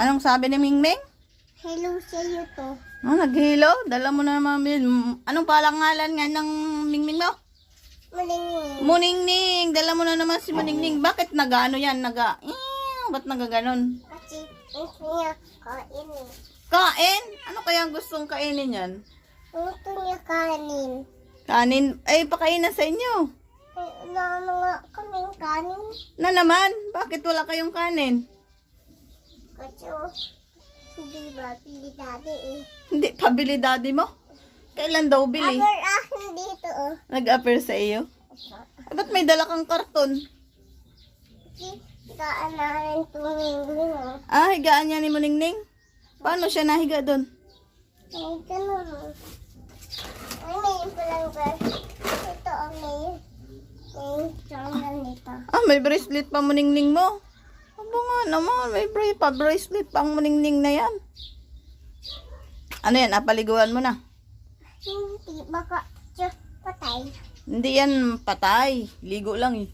Anong sabi ni Mingming? Hello sa'yo to. Oh, nag-hello? Dala mo na naman. Anong palangalan nga ng Mingming mo? Malingin. Muningning. Dala mo na naman si Muningning. Bakit nag-ano yan? Ba't nagaganon? Kasi gusto niya kain eh. Kain? Ano kaya gustong kainin yan? Gusto niya kanin. Kanin? Ay, pakain na sa inyo. Wala na nga kaming kanin. Na naman? Bakit wala kayong kanin? Kasi hindi ba pili dati eh. Hindi, pabili daddy mo? Kailan daw bili? Aber dito oh. Nag-appear sa iyo? Ba't may dala kang karton? Kasi kaan na rin tumingling oh. Ah, higaan niya ni Muningning? Paano siya nahiga doon? Ay, ganun. Ay, may palang ba? Ito oh, may changal nito. Ah, may bracelet pa Muningning mo? Aba nga naman, may bracelet pa ang Muningning na yan. Ano yan, napaliguan mo na? Hindi, baka patay. Hindi yan patay. Ligo lang eh.